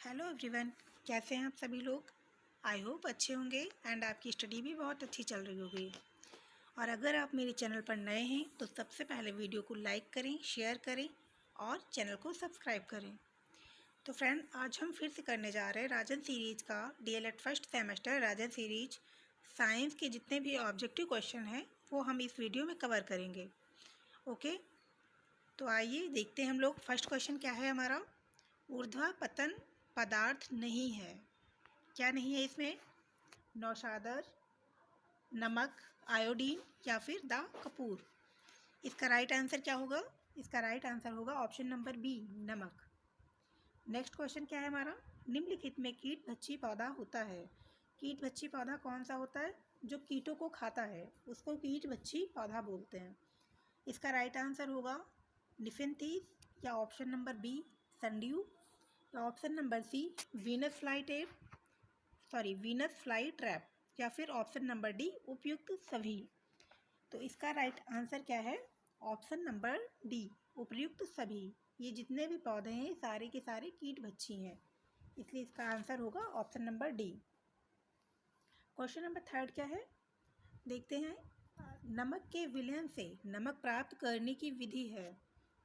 Hello everyone, कैसे हैं आप सभी लोग। आई होप अच्छे होंगे एंड आपकी स्टडी भी बहुत अच्छी चल रही होगी। और अगर आप मेरे चैनल पर नए हैं तो सबसे पहले वीडियो को लाइक करें, शेयर करें और चैनल को सब्सक्राइब करें। तो फ्रेंड, आज हम फिर से करने जा रहे हैं राजन सीरीज़ का डीएलएड फर्स्ट सेमेस्टर राजन सीरीज साइंस के जितने भी ऑब्जेक्टिव क्वेश्चन हैं वो हम इस वीडियो में कवर करेंगे। ओके, तो आइए देखते हैं हम लोग। फर्स्ट क्वेश्चन क्या है हमारा। ऊर्ध्वाधर पदार्थ नहीं है। क्या नहीं है इसमें? नौशादर, नमक, आयोडीन या फिर द कपूर। इसका राइट आंसर क्या होगा? इसका राइट आंसर होगा ऑप्शन नंबर बी, नमक। नेक्स्ट क्वेश्चन क्या है हमारा। निम्नलिखित में कीट भक्षी पौधा होता है। कीट भक्षी पौधा कौन सा होता है? जो कीटों को खाता है उसको कीट भक्षी पौधा बोलते हैं। इसका राइट आंसर होगा निफेंथीस या ऑप्शन नंबर बी, संड्यू या option number C, Venus flytrap या फिर ऑप्शन नंबर डी, उपयुक्त सभी। तो इसका राइट आंसर क्या है? ऑप्शन नंबर डी, उपयुक्त सभी। ये जितने भी पौधे हैं सारे के सारे कीट भक्षी हैं, इसलिए इसका आंसर होगा option number D. Question number third क्या है, देखते हैं। नमक के विलयन से नमक प्राप्त करने की विधि है।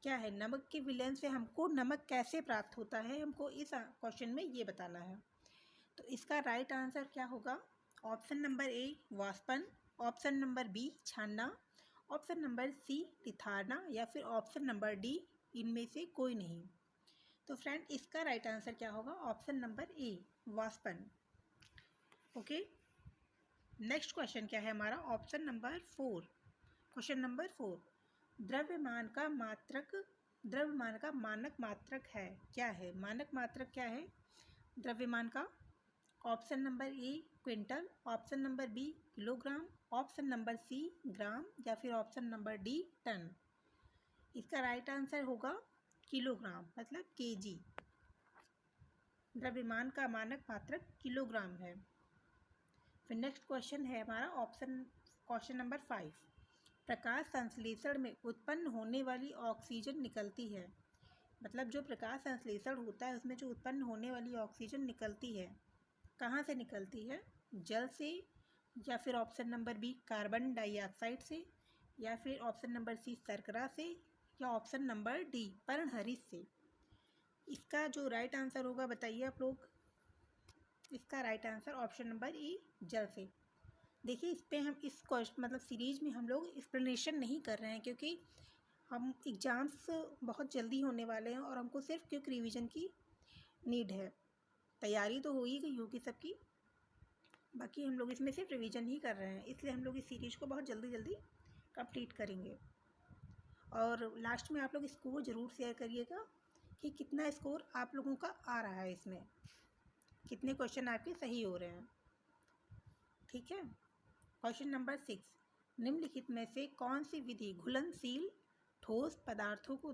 क्या है? नमक के विलयन से हमको नमक कैसे प्राप्त होता है, हमको इस क्वेश्चन में ये बताना है। तो इसका राइट आंसर क्या होगा? ऑप्शन नंबर ए, वाष्पन, ऑप्शन नंबर बी, छानना, ऑप्शन नंबर सी, लिथारना या फिर ऑप्शन नंबर डी, इनमें से कोई नहीं। तो फ्रेंड, इसका राइट आंसर क्या होगा? ऑप्शन नंबर ए, वाष्पन। ओके, नेक्स्ट क्वेश्चन क्या है हमारा? Option number 4, question number 4। द्रव्यमान का मानक मात्रक है। क्या है? मानक मात्रक क्या है द्रव्यमान का? Option number A, quintal, option number B, kilogram, option number C, gram या फिर ऑप्शन नंबर डी, टन। इसका राइट आंसर होगा किलोग्राम, मतलब केजी। द्रव्यमान का मानक मात्रक किलोग्राम है। फिर नेक्स्ट क्वेश्चन है हमारा क्वेश्चन नंबर 5। प्रकाश संश्लेषण में उत्पन्न होने वाली ऑक्सीजन निकलती है। मतलब जो प्रकाश संश्लेषण होता है उसमें जो उत्पन्न होने वाली ऑक्सीजन निकलती है, कहाँ से निकलती है? जल से या फिर option number B, carbon dioxide से या फिर ऑप्शन नंबर सी, शर्करा से या ऑप्शन नंबर डी, पर्णहरित से। इसका जो राइट आंसर होगा बताइए आप लोग। इसका राइट आंसर ऑप्शन नंबर ई, जल से। देखिए, इस पे हम इस क्वेश्चन मतलब सीरीज में हम लोग एक्सप्लेनेशन नहीं कर रहे हैं क्योंकि हम एग्ज़ाम्स बहुत जल्दी होने वाले हैं और हमको सिर्फ क्विक रिवीजन की नीड है। तैयारी तो हो ही गई होगी सबकी, बाकी हम लोग इसमें सिर्फ रिवीजन ही कर रहे हैं, इसलिए हम लोग इस सीरीज को बहुत जल्दी जल्दी कंप्लीट करेंगे। और लास्ट में आप लोग स्कोर ज़रूर शेयर करिएगा कि कितना स्कोर आप लोगों का आ रहा है, इसमें कितने क्वेश्चन आपके सही हो रहे हैं। ठीक है। Question number 6। निम्नलिखित में से कौन सी विधि घुलनशील ठोस पदार्थों को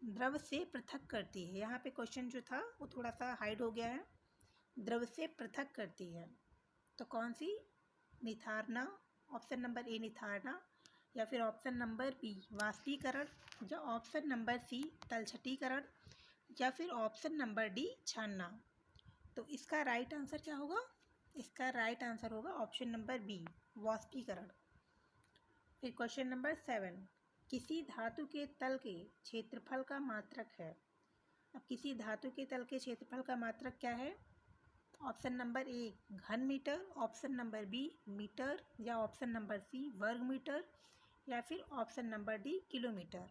द्रव से पृथक करती है? यहाँ पे क्वेश्चन जो था वो थोड़ा सा हाइड हो गया है। द्रव से पृथक करती है तो कौन सी? निथारना, ऑप्शन नंबर ए, निथारना या फिर ऑप्शन नंबर बी, वाष्पीकरण या ऑप्शन नंबर सी, तलछटीकरण या फिर ऑप्शन नंबर डी, छानना। तो इसका राइट आंसर क्या होगा? इसका राइट आंसर होगा ऑप्शन नंबर बी, वाष्पीकरण। फिर क्वेश्चन नंबर 7। किसी धातु के तल के क्षेत्रफल का मात्रक है। अब किसी धातु के तल के क्षेत्रफल का मात्रक क्या है? ऑप्शन नंबर ए, घन metre, option number B, metre या ऑप्शन नंबर सी, वर्ग मीटर या फिर ऑप्शन नंबर डी, किलोमीटर।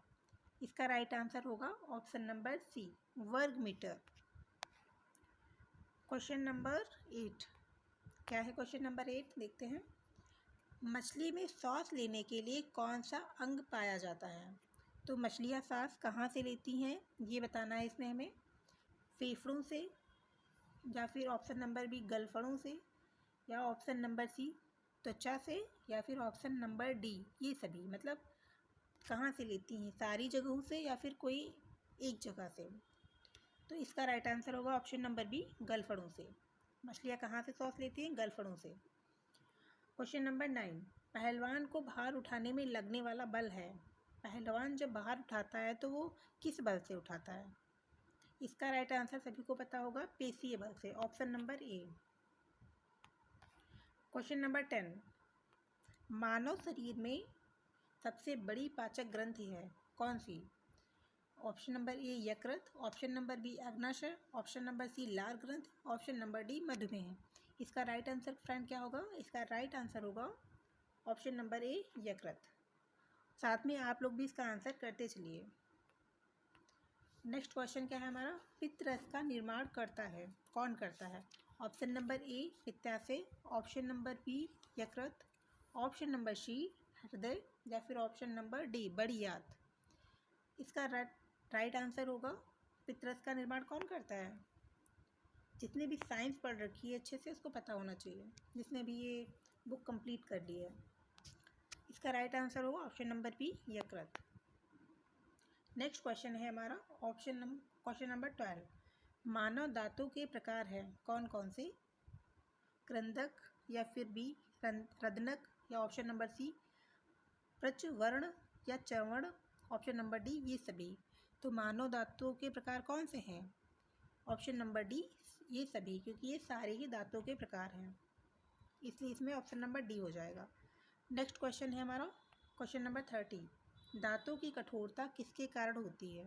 इसका राइट आंसर होगा ऑप्शन नंबर सी, वर्ग मीटर। Question number 8। क्या है क्वेश्चन नंबर 8? देखते हैं। मछली में सांस लेने के लिए कौन सा अंग पाया जाता है? तो मछलियाँ सांस कहाँ से लेती हैं ये बताना है इसमें हमें। फेफड़ों से या फिर ऑप्शन नंबर बी, गलफड़ों से या ऑप्शन नंबर सी, त्वचा से या फिर ऑप्शन नंबर डी, ये सभी। मतलब कहाँ से लेती हैं? सारी जगहों से या फिर कोई एक जगह से। तो इसका राइट आंसर होगा ऑप्शन नंबर बी, गलफड़ों से। मछलियाँ कहाँ से सांस लेती हैं? गलफड़ों से। Question number 9। पहलवान को भार उठाने में लगने वाला बल है। पहलवान जब भार उठाता है तो वो किस बल से उठाता है? इसका राइट आंसर सभी को पता होगा, पेशियबल से, ऑप्शन नंबर ए। क्वेश्चन नंबर 10, मानव शरीर में सबसे बड़ी पाचक ग्रंथि है कौन सी? ऑप्शन नंबर ए यकृत, ऑप्शन नंबर बी अग्नाशय, ऑप्शन नंबर सी लार ग्रंथ, ऑप्शन नंबर डी मधुमेह। इसका राइट आंसर फ्रेंड क्या होगा? इसका राइट आंसर होगा ऑप्शन नंबर ए यकृत। साथ में आप लोग भी इसका आंसर करते चलिए। नेक्स्ट क्वेश्चन क्या है हमारा? पित्तरस का निर्माण करता है कौन करता है? ऑप्शन नंबर ए पित्ताशय, ऑप्शन नंबर बी यकृत, ऑप्शन नंबर सी हृदय, या फिर ऑप्शन नंबर डी बड़ी आंत। इसका राइट आंसर होगा पित्तरस का निर्माण कौन करता है? जितने भी साइंस पढ़ रखी है अच्छे से उसको पता होना चाहिए, जिसने भी ये बुक कंप्लीट कर ली है। इसका राइट आंसर होगा ऑप्शन नंबर बी यकृत। नेक्स्ट क्वेश्चन है हमारा क्वेश्चन नंबर 12, मानव दांतों के प्रकार हैं कौन कौन से? क्रंदक, या फिर बी रदनक, या ऑप्शन नंबर सी प्रचवर्ण या चवर्ण, ऑप्शन नंबर डी ये सभी। तो मानव दांतों के प्रकार कौन से हैं? ऑप्शन नंबर डी ये सभी, क्योंकि ये सारे ही दांतों के प्रकार हैं, इसलिए इसमें ऑप्शन नंबर डी हो जाएगा। नेक्स्ट क्वेश्चन है हमारा क्वेश्चन नंबर 30, दांतों की कठोरता किसके कारण होती है?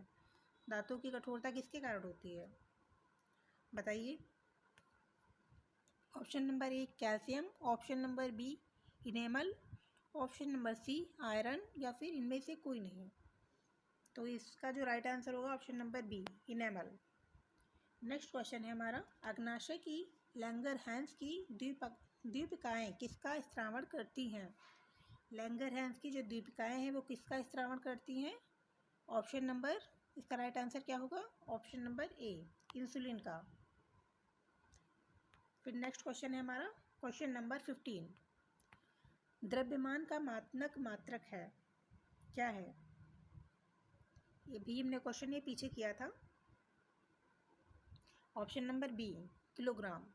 दांतों की कठोरता किसके कारण होती है बताइए। Option number A calcium, option number B enamel, option number C iron, या फिर इनमें से कोई नहीं। तो इसका जो राइट आंसर होगा option number B enamel. Next question है हमारा, अग्नाशय की लैंगरहैंस की द्वीपिकाएँ किसका स्त्रावण करती हैं? लैंगरहैंस की जो द्वीपिकाएँ हैं वो किसका स्त्रावण करती हैं? ऑप्शन नंबर, इसका राइट आंसर क्या होगा? ऑप्शन नंबर ए इंसुलिन का। फिर नेक्स्ट क्वेश्चन है हमारा क्वेश्चन नंबर 15, द्रव्यमान का मानक मात्रक है क्या है? ये भी हमने क्वेश्चन ये पीछे किया था। Option number B kilogram.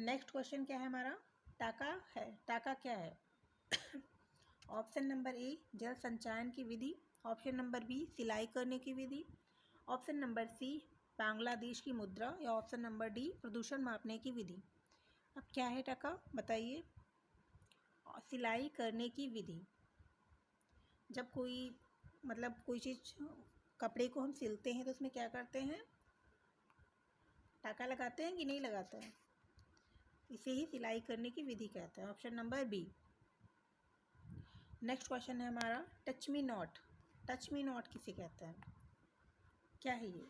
Next question क्या है हमारा? टाका है, टाका क्या है? ऑप्शन नंबर ए जल संचयन की विधि, ऑप्शन नंबर बी सिलाई करने की विधि, ऑप्शन नंबर सी बांग्लादेश की मुद्रा, या ऑप्शन नंबर डी प्रदूषण मापने की विधि। अब क्या है टाका बताइए? सिलाई करने की विधि। जब कोई चीज़ कपड़े को हम सिलते हैं तो उसमें क्या करते हैं? टाका लगाते हैं कि नहीं लगाते हैं? इसे ही सिलाई करने की विधि कहते हैं, option number B. Next question है हमारा touch me not. Touch me not किसे कहते हैं? क्या है ये?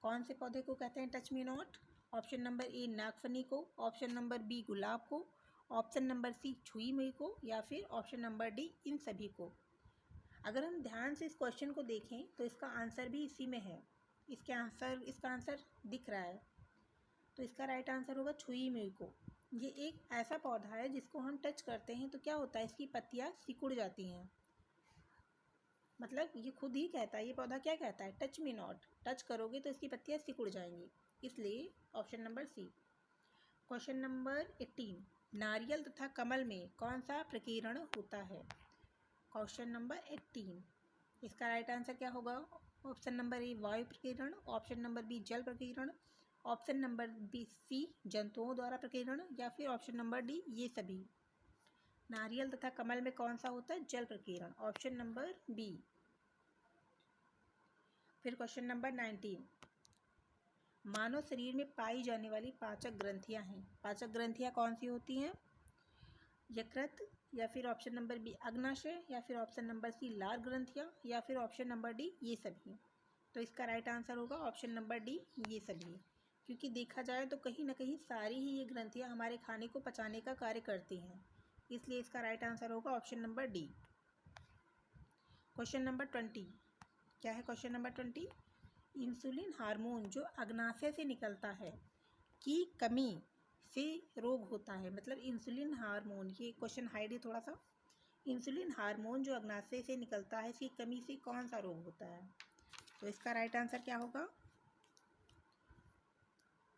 कौन से पौधे को कहते हैं touch me not? Option number A नागफनी को, ऑप्शन नंबर बी गुलाब को, ऑप्शन नंबर सी छुई मुई को, या फिर ऑप्शन नंबर डी इन सभी को। अगर हम ध्यान से इस क्वेश्चन को देखें तो इसका आंसर भी इसी में है। इसका आंसर दिख रहा है, तो इसका राइट आंसर होगा छुई मुई को। ये एक ऐसा पौधा है जिसको हम टच करते हैं तो क्या होता है? इसकी पत्तियाँ सिकुड़ जाती हैं। मतलब ये खुद ही कहता है, ये पौधा क्या कहता है? Touch me not. टच करोगे तो इसकी पत्तियाँ सिकुड़ जाएंगी, इसलिए option number C. Question number 18, नारियल तथा कमल में कौन सा प्रकीर्ण होता है? क्वेश्चन नंबर 18, इसका राइट आंसर क्या होगा? ऑप्शन नंबर ए वायु प्रकीर्ण, ऑप्शन नंबर बी जल प्रकीर्ण, ऑप्शन नंबर बी सी जंतुओं द्वारा प्रकीर्ण, या फिर ऑप्शन नंबर डी ये सभी। नारियल तथा कमल में कौन सा होता है? जल प्रकीर्ण, ऑप्शन नंबर बी। फिर क्वेश्चन नंबर 19, मानव शरीर में पाई जाने वाली पाचक ग्रंथियां हैं। पाचक ग्रंथियां कौन सी होती हैं? यकृत, या फिर ऑप्शन नंबर बी अग्नाशय, या फिर ऑप्शन नंबर सी लार ग्रंथियां, या फिर ऑप्शन नंबर डी ये सभी। तो इसका राइट आंसर होगा ऑप्शन नंबर डी ये सभी, क्योंकि देखा जाए तो कहीं ना कहीं सारी ही ये ग्रंथियां हमारे खाने को पचाने का कार्य करती हैं, इसलिए इसका राइट आंसर होगा option number D. Question number 20, क्या है क्वेश्चन नंबर 20? इंसुलिन हार्मोन जो अग्नाशय से निकलता है की कमी से रोग होता है। मतलब इंसुलिन हार्मोन, ये क्वेश्चन हाइड है थोड़ा सा। इंसुलिन हार्मोन जो अग्नाशय से निकलता है इसकी कमी से कौन सा रोग होता है? तो इसका राइट आंसर क्या होगा?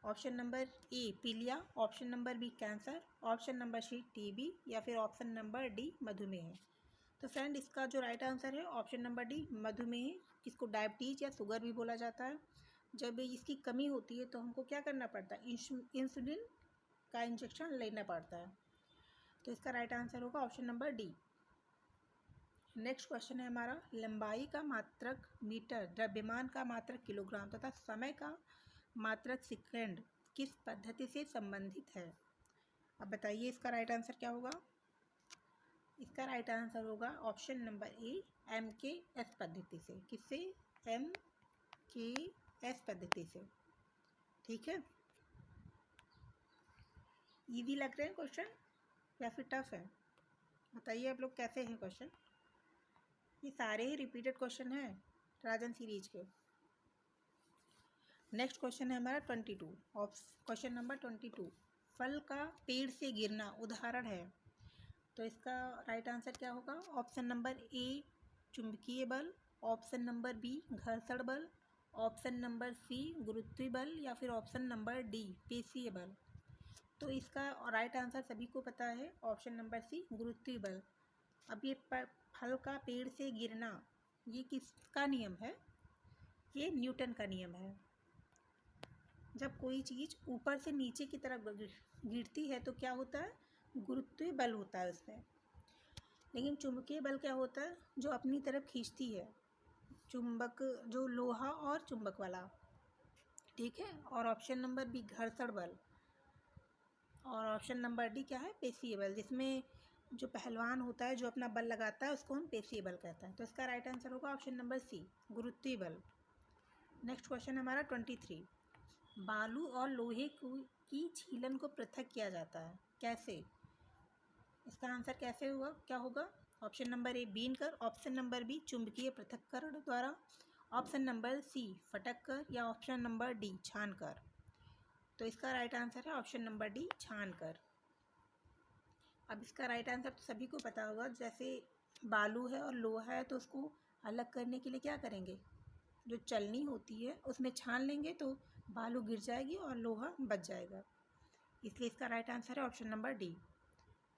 ऑप्शन नंबर ए पीलिया, option number B cancer, option number C TB, या फिर ऑप्शन नंबर डी मधुमेह। तो फ्रेंड इसका जो राइट आंसर है ऑप्शन नंबर डी मधुमेह। किसको डायबिटीज़ या शुगर भी बोला जाता है। जब इसकी कमी होती है तो हमको क्या करना पड़ता है, इंसुलिन का इंजेक्शन लेना पड़ता है। तो इसका राइट आंसर होगा option number D. Next question है हमारा, लंबाई का मात्रक मीटर, द्रव्यमान का मात्रक किलोग्राम तथा समय का मात्रक सेकंड किस पद्धति से संबंधित है। अब बताइए इसका राइट आंसर क्या होगा। इसका राइट आंसर होगा ऑप्शन नंबर ए, MKS पद्धति से। किससे? MKS पद्धति से। ठीक है, इजी लग रहे हैं क्वेश्चन या फिर टफ है? बताइए आप लोग कैसे हैं क्वेश्चन। ये सारे ही रिपीटेड क्वेश्चन हैं राजन सीरीज के। नेक्स्ट क्वेश्चन है हमारा 22, क्वेश्चन नंबर 22, फल का पेड़ से गिरना उदाहरण है। तो इसका राइट आंसर क्या होगा। ऑप्शन नंबर ए चुंबकीय बल, ऑप्शन नंबर बी घर्षण बल, ऑप्शन नंबर सी गुरुत्वीय बल या फिर ऑप्शन नंबर डी पेशीय बल। तो इसका राइट आंसर सभी को पता है, ऑप्शन नंबर सी गुरुत्वीय बल। अब ये फल का पेड़ से गिरना, ये किसका नियम है? ये न्यूटन का नियम है। जब कोई चीज़ ऊपर से नीचे की तरफ गिरती है तो क्या होता है, गुरुत्वीय बल होता है उसमें। लेकिन चुंबकीय बल क्या होता है, जो अपनी तरफ खींचती है, चुंबक, जो लोहा और चुंबक वाला। ठीक है, और ऑप्शन नंबर बी घर्षण बल, और ऑप्शन नंबर डी क्या है, पेशीय बल, जिसमें जो पहलवान होता है जो अपना बल लगाता है उसको हम पेशीय बल कहते हैं। तो इसका राइट आंसर होगा ऑप्शन नंबर सी गुरुत्वीय बल। नेक्स्ट क्वेश्चन हमारा 23, बालू और लोहे की छीलन को पृथक किया जाता है, कैसे? इसका आंसर कैसे हुआ, क्या होगा। ऑप्शन नंबर ए बीन कर, ऑप्शन नंबर बी चुंबकीय पृथक्करण द्वारा, ऑप्शन नंबर सी फटक कर या ऑप्शन नंबर डी छान कर। तो इसका राइट आंसर है ऑप्शन नंबर डी छान कर। अब इसका राइट आंसर तो सभी को पता होगा, जैसे बालू है और लोहा है तो उसको अलग करने के लिए क्या करेंगे, जो चलनी होती है उसमें छान लेंगे तो बालू गिर जाएगी और लोहा बच जाएगा। इसलिए इसका राइट आंसर है ऑप्शन नंबर डी।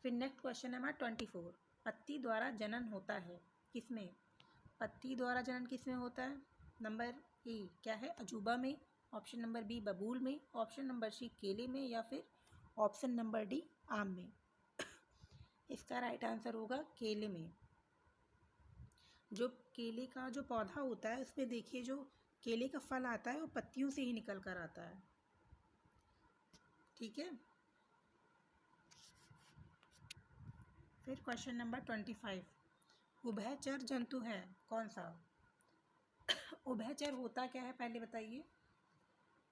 फिर नेक्स्ट क्वेश्चन है हमारा 24, पत्ती द्वारा जनन होता है किसमें? पत्ती द्वारा जनन किसमें होता है? नंबर ए क्या है, अजूबा में, ऑप्शन नंबर बी बबूल में, ऑप्शन नंबर सी केले में या फिर ऑप्शन नंबर डी आम में। इसका राइट आंसर होगा केले में। जो केले का जो पौधा होता है उसमें देखिए जो केले का फल आता है वो पत्तियों से ही निकल कर आता है। ठीक है, फिर क्वेश्चन नंबर 25, उभयचर जंतु है कौन सा? उभयचर होता क्या है पहले बताइए।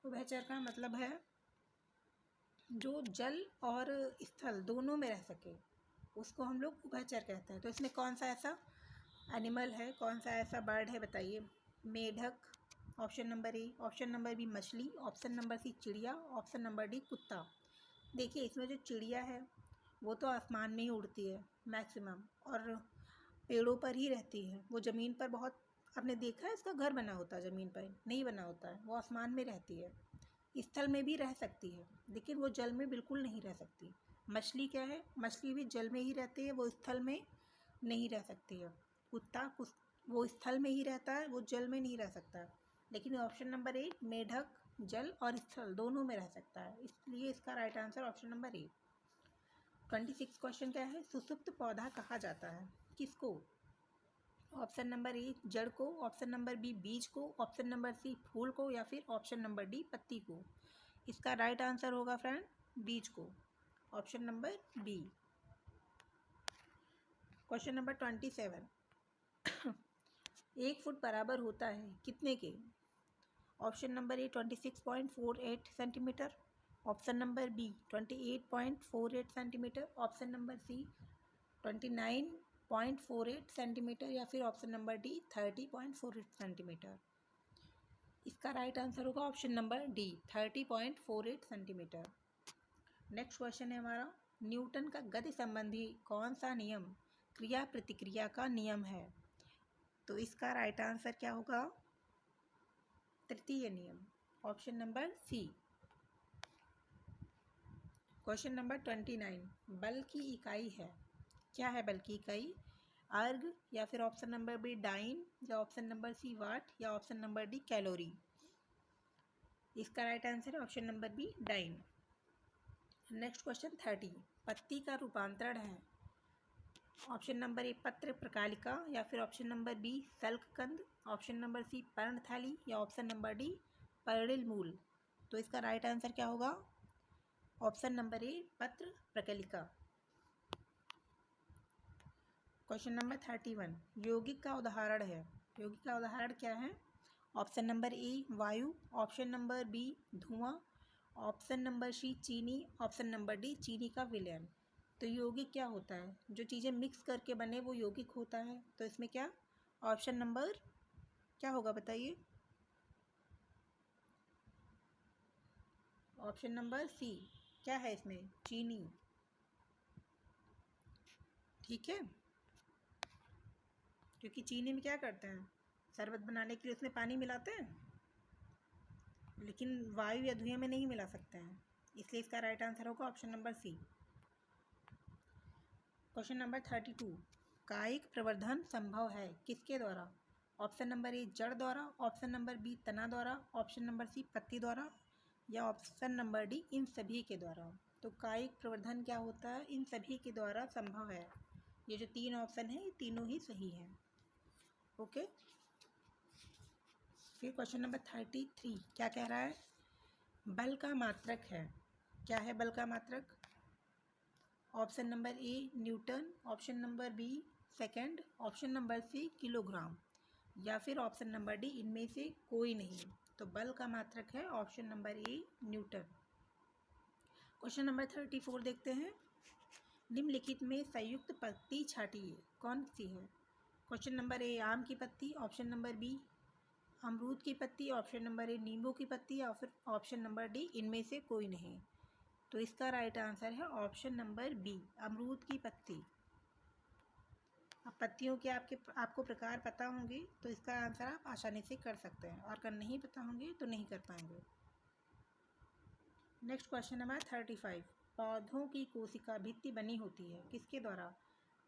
उभयचर का मतलब है जो जल और स्थल दोनों में रह सके, उसको हम लोग उभयचर कहते हैं। तो इसमें कौन सा ऐसा एनिमल है, कौन सा ऐसा बर्ड है बताइए। मेढक, option number A, option number B मछली, ऑप्शन नंबर सी चिड़िया, ऑप्शन नंबर डी कुत्ता। देखिए इसमें जो चिड़िया है वो तो आसमान में ही उड़ती है मैक्सिमम, और पेड़ों पर ही रहती है। वो ज़मीन पर बहुत, आपने देखा है इसका घर बना होता है, ज़मीन पर नहीं बना होता है, वो आसमान में रहती है। स्थल में भी रह सकती है लेकिन वो जल में बिल्कुल नहीं रह सकती। मछली क्या है, मछली भी जल में ही रहती है, वो स्थल में नहीं रह सकती है। कुत्ता वो स्थल में ही रहता है, वो जल में नहीं रह सकता। लेकिन ऑप्शन नंबर ए मेढक जल और स्थल दोनों में रह सकता है, इसलिए इसका राइट आंसर ऑप्शन नंबर ए। 26 क्वेश्चन क्या है, सुसुप्त पौधा कहा जाता है किसको? ऑप्शन नंबर ए जड़ को, ऑप्शन नंबर बी बीज को, ऑप्शन नंबर सी फूल को या फिर ऑप्शन नंबर डी पत्ती को। इसका राइट आंसर होगा फ्रेंड बीज को, option number B. Question number 27, 1 foot बराबर होता है कितने के? Option number A 26.48 centimetre, option number B 28.48 centimetre, option number C 29.48 centimetre या फिर ऑप्शन नंबर डी 30.48 सेंटीमीटर। इसका राइट आंसर होगा option number D 30.48 centimetre. Next question है हमारा, न्यूटन का गति संबंधी कौन सा नियम क्रिया प्रतिक्रिया का नियम है? तो इसका राइट आंसर क्या होगा? तृतीय नियम, option number C. Question number 29, बल की इकाई है, क्या है बल की इकाई? अर्ग, या फिर ऑप्शन नंबर बी डाइन, या ऑप्शन नंबर सी वाट, या ऑप्शन नंबर डी कैलोरी। इसका राइट आंसर है option number B dyne. Next question 30, पत्ती का रूपांतरण है ऑप्शन नंबर ए पत्र प्रकालिका, या फिर ऑप्शन नंबर बी सल्ककंद, ऑप्शन नंबर सी पर्णथैली, या ऑप्शन नंबर डी पर्णिल मूल। तो इसका राइट आंसर क्या होगा? ऑप्शन नंबर ए पत्र प्रकलिका। क्वेश्चन नंबर 31, यौगिक का उदाहरण है। यौगिक का उदाहरण क्या है? ऑप्शन नंबर ए वायु, ऑप्शन नंबर बी धुआं, ऑप्शन नंबर सी चीनी, ऑप्शन नंबर डी चीनी का विलयन। तो यौगिक क्या होता है? जो चीज़ें मिक्स करके बने वो यौगिक होता है। तो इसमें क्या ऑप्शन नंबर क्या होगा बताइए? ऑप्शन नंबर सी क्या है इसमें? चीनी। ठीक है, क्योंकि चीनी में क्या करते हैं, शरबत बनाने के लिए उसमें पानी मिलाते हैं, लेकिन वायु या धुएं में नहीं मिला सकते हैं, इसलिए इसका राइट आंसर होगा option number C. Question number 32, कायिक प्रवर्धन संभव है किसके द्वारा? ऑप्शन नंबर ए जड़ द्वारा, ऑप्शन नंबर बी तना द्वारा, ऑप्शन नंबर सी पत्ती द्वारा, या ऑप्शन नंबर डी इन सभी के द्वारा। तो कायिक प्रवर्धन क्या होता है? इन सभी के द्वारा संभव है। ये जो तीन ऑप्शन है ये तीनों ही सही हैं। ओके, फिर क्वेश्चन नंबर 33 क्या कह रहा है? बल का मात्रक है। क्या है बल का मात्रक? Option number A Newton, option number B second, option number C kilogram, या फिर ऑप्शन नंबर डी इनमें से कोई नहीं। तो बल का मात्रक है option number A Newton. Question number 34 देखते हैं, निम्नलिखित में संयुक्त पत्ती छांटिए कौन सी है? क्वेश्चन नंबर ए आम की पत्ती, ऑप्शन नंबर बी अमरूद की पत्ती, ऑप्शन नंबर ए नींबू की पत्ती, या फिर ऑप्शन नंबर डी इनमें से कोई नहीं। तो इसका राइट आंसर है ऑप्शन नंबर बी अमरूद की पत्ती। अब पत्तियों के आपको प्रकार पता होंगे तो इसका आंसर आप आसानी से कर सकते हैं, और अगर नहीं पता होंगे तो नहीं कर पाएंगे। नेक्स्ट क्वेश्चन नंबर 35, पौधों की कोशिका भित्ति बनी होती है किसके द्वारा?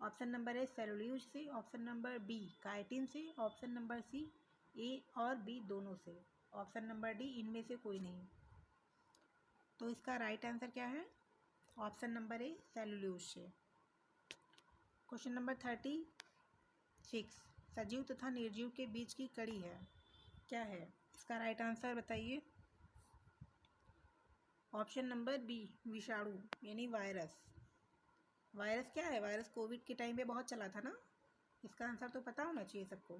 ऑप्शन नंबर ए सेलुलोज से, ऑप्शन नंबर बी काइटिन से, ऑप्शन नंबर सी ए और बी दोनों से, ऑप्शन नंबर डी इनमें से कोई नहीं। तो इसका राइट आंसर क्या है? ऑप्शन नंबर ए सेलुलोज से। क्वेश्चन नंबर 36, सजीव तथा निर्जीव के बीच की कड़ी है क्या है? इसका राइट आंसर बताइए। ऑप्शन नंबर बी विषाणु यानी वायरस। वायरस क्या है? वायरस कोविड के टाइम पे बहुत चला था ना, इसका आंसर तो पता होना चाहिए सबको।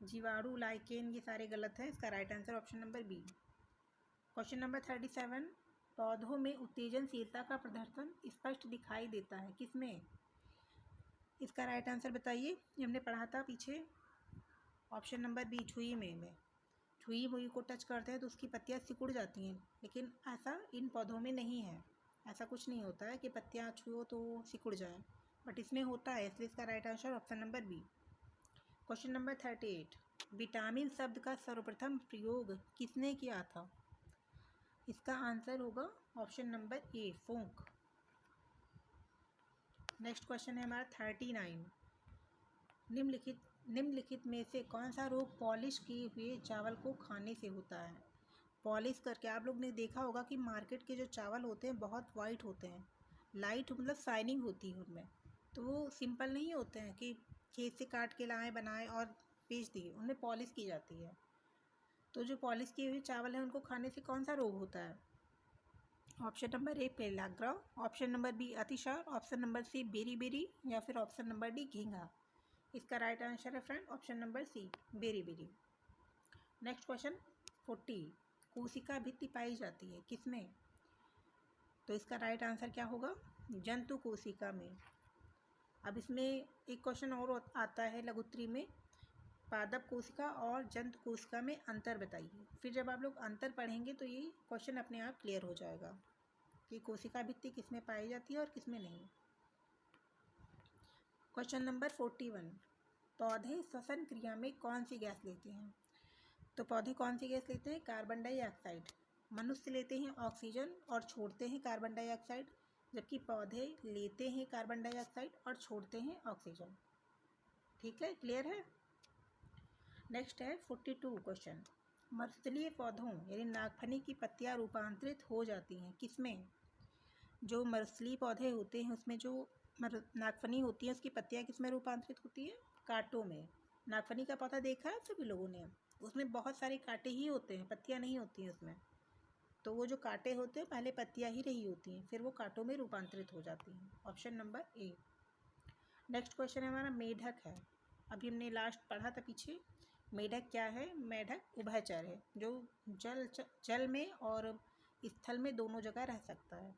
जीवाणु, लाइकेन, ये सारे गलत हैं, इसका right answer option number B. Question number 37, पौधों में उत्तेजनशीलता का प्रदर्शन स्पष्ट दिखाई देता है किसमें? इसका राइट आंसर बताइए। ये हमने पढ़ा था पीछे, ऑप्शन नंबर बी छुई में छुई मुई को टच करते हैं तो उसकी पत्तियां सिकुड़ जाती हैं, लेकिन ऐसा इन पौधों में नहीं है। ऐसा कुछ नहीं होता है कि पत्तियां छुओ तो सिकुड़ जाए, बट इसमें होता है, इसलिए इसका right answer option number B. Question number 38, vitamin शब्द का सर्वप्रथम प्रयोग किसने किया था? इसका आंसर होगा ऑप्शन नंबर ए फोंक। नेक्स्ट क्वेश्चन है हमारा 39, निम्नलिखित में से कौन सा रोग पॉलिश किए हुए चावल को खाने से होता है? पॉलिश करके आप लोग ने देखा होगा कि मार्केट के जो चावल होते हैं बहुत वाइट होते हैं, लाइट मतलब शाइनिंग होती है उनमें, तो वो सिंपल नहीं होते हैं कि खेत से काट के लाएँ बनाएं और बेच दिए, उनमें पॉलिश की जाती है। तो जो पॉलिश किए हुए चावल हैं उनको खाने से कौन सा रोग होता है? Option number A pellagra, option number B अतिसार, option number C beri beri, या फिर ऑप्शन नंबर डी घींघा। इसका राइट आंसर है friend option number C beri beri. Next question 40, कोशिका भित्ति पाई जाती है किसमें? तो इसका राइट आंसर क्या होगा? जंतु कोशिका में। अब इसमें एक क्वेश्चन और आता है लघुत्तरी में, पादप कोशिका और जंतु कोशिका में अंतर बताइए। फिर जब आप लोग अंतर पढ़ेंगे तो ये क्वेश्चन अपने आप क्लियर हो जाएगा कि कोशिका भित्ति किसमें पाई जाती है और किसमें नहीं। क्वेश्चन नंबर 41, पौधे श्वसन क्रिया में कौन सी गैस लेते हैं? तो पौधे कौन सी गैस लेते हैं? Carbon dioxide. मनुष्य लेते हैं ऑक्सीजन और छोड़ते हैं कार्बन डाइऑक्साइड। जबकि पौधे लेते हैं कार्बन डाइऑक्साइड और छोड़ते हैं ऑक्सीजन। ठीक है, क्लियर है। नेक्स्ट है 42 क्वेश्चन। मरुस्थलीय पौधों यानी नागफनी की पत्तियां रूपांतरित हो जाती हैं किसमें? जो मरुस्थलीय पौधे होते हैं उसमें जो नागफनी होती है उसकी पत्तियां किसमें रूपांतरित होती है? कांटों में। नागफनी का पौधा देखा है सभी लोगों ने, उसमें बहुत सारे कांटे ही होते हैं, पत्तियां नहीं होती हैं उसमें। तो वो जो कांटे होते हैं पहले पत्तियां ही रही होती हैं, फिर वो कांटों में रूपांतरित हो जाती हैं। ऑप्शन नंबर ए। नेक्स्ट क्वेश्चन है हमारा मेढक है। अभी हमने लास्ट पढ़ा था पीछे। मेढक क्या है? मेढक उभयचर है, जो जल में और स्थल में दोनों जगह रह सकता है।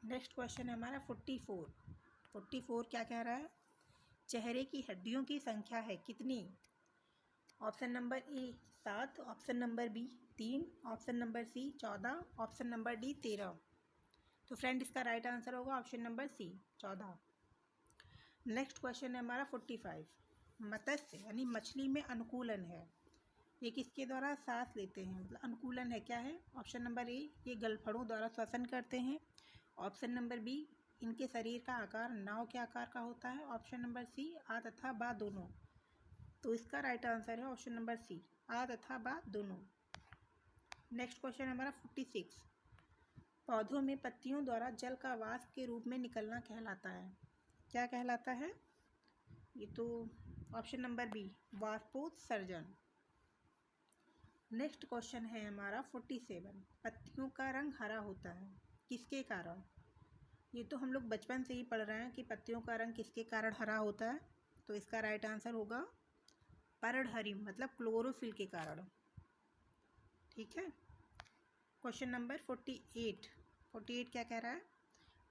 नेक्स्ट क्वेश्चन है हमारा 44। 44 क्या कह रहा है? चेहरे की हड्डियों की संख्या है कितनी? Option number A 7, option number B 3, option number C 14, option number D 13। तो फ्रेंड इसका राइट आंसर होगा option number C 14। Next question है हमारा 45। मत्स्य यानी मछली में अनुकूलन है, ये किसके द्वारा सांस लेते हैं? मतलब अनुकूलन है क्या है? ऑप्शन नंबर ए ये गलफड़ों द्वारा श्वसन करते हैं, ऑप्शन नंबर बी इनके शरीर का आकार नाव के आकार का होता है, ऑप्शन नंबर सी आ तथा बा दोनों। तो इसका राइट आंसर है ऑप्शन नंबर सी आ तथा बा दोनों। नेक्स्ट क्वेश्चन हमारा 46। पौधों में पत्तियों द्वारा जल का वाष्प के रूप में निकलना कहलाता है, क्या कहलाता है? ये तो ऑप्शन नंबर बी वाष्पोत्सर्जन। नेक्स्ट क्वेश्चन है हमारा 47। पत्तियों का रंग हरा होता है किसके कारण? ये तो हम लोग बचपन से ही पढ़ रहे हैं कि पत्तियों का रंग किसके कारण हरा होता है। तो इसका राइट आंसर होगा पर्णहरिम मतलब क्लोरोफिल के कारण। ठीक है। Question number 48। 48 क्या कह रहा है?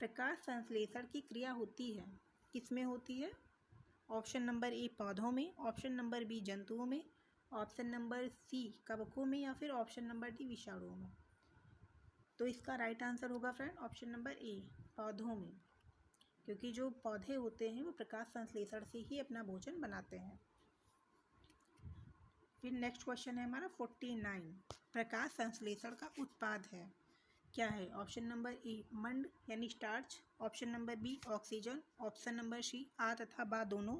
प्रकाश संश्लेषण की क्रिया होती है किसमें होती है? ऑप्शन नंबर ए पौधों में, ऑप्शन नंबर बी जंतुओं में, ऑप्शन नंबर सी कवकों में, या फिर ऑप्शन नंबर डी विषाणुओं में। तो इसका राइट आंसर होगा फ्रेंड ऑप्शन नंबर ए पौधों में, क्योंकि जो पौधे होते हैं वो प्रकाश संश्लेषण से ही अपना भोजन बनाते हैं। फिर नेक्स्ट क्वेश्चन है हमारा 49। प्रकाश संश्लेषण का उत्पाद है क्या है? ऑप्शन नंबर ए मंड यानी starch, option number B oxygen, option number C आ तथा बा दोनों,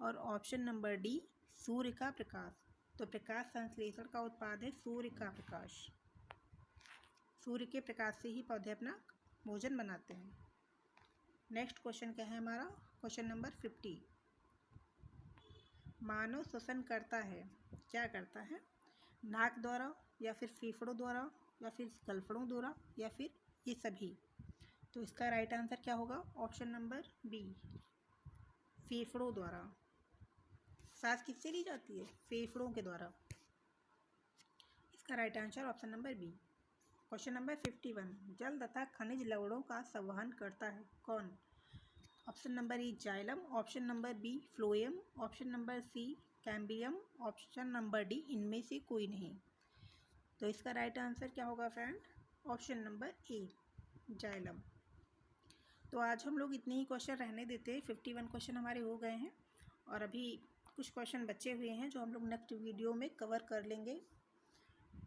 और ऑप्शन नंबर डी सूर्य का प्रकाश। तो प्रकाश संश्लेषण का उत्पाद है सूर्य का प्रकाश। सूर्य के प्रकाश से ही पौधे अपना भोजन बनाते हैं। नेक्स्ट क्वेश्चन क्या है हमारा? Question number 50। मानव श्वसन करता है, क्या करता है? नाक द्वारा या फिर फेफड़ों द्वारा या फिर गलफड़ों द्वारा या फिर ये सभी। तो इसका राइट आंसर क्या होगा? ऑप्शन नंबर बी फेफड़ों द्वारा। सांस किससे ली जाती है? फेफड़ों के द्वारा। इसका right answer option number B. Question number 51। जल तथा खनिज लवणों का संवहन करता है कौन? Option number E xylem, option number B phloem, option number C cambium, option number D इनमें से कोई नहीं। तो इसका राइट आंसर क्या होगा फ्रेंड? ऑप्शन नंबर ए जाइलम। तो आज हम लोग इतने ही क्वेश्चन रहने देते हैं। 51 क्वेश्चन हमारे हो गए हैं और अभी कुछ क्वेश्चन बचे हुए हैं जो हम लोग नेक्स्ट वीडियो में कवर कर लेंगे।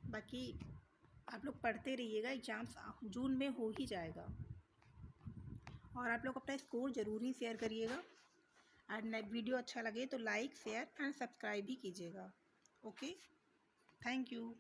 बाकी आप लोग पढ़ते रहिएगा, एग्ज़ाम्स जून में हो ही जाएगा। और आप लोग अपना स्कोर ज़रूर ही शेयर करिएगा। और वीडियो अच्छा लगे तो लाइक शेयर एंड सब्सक्राइब भी कीजिएगा। Okay, thank you.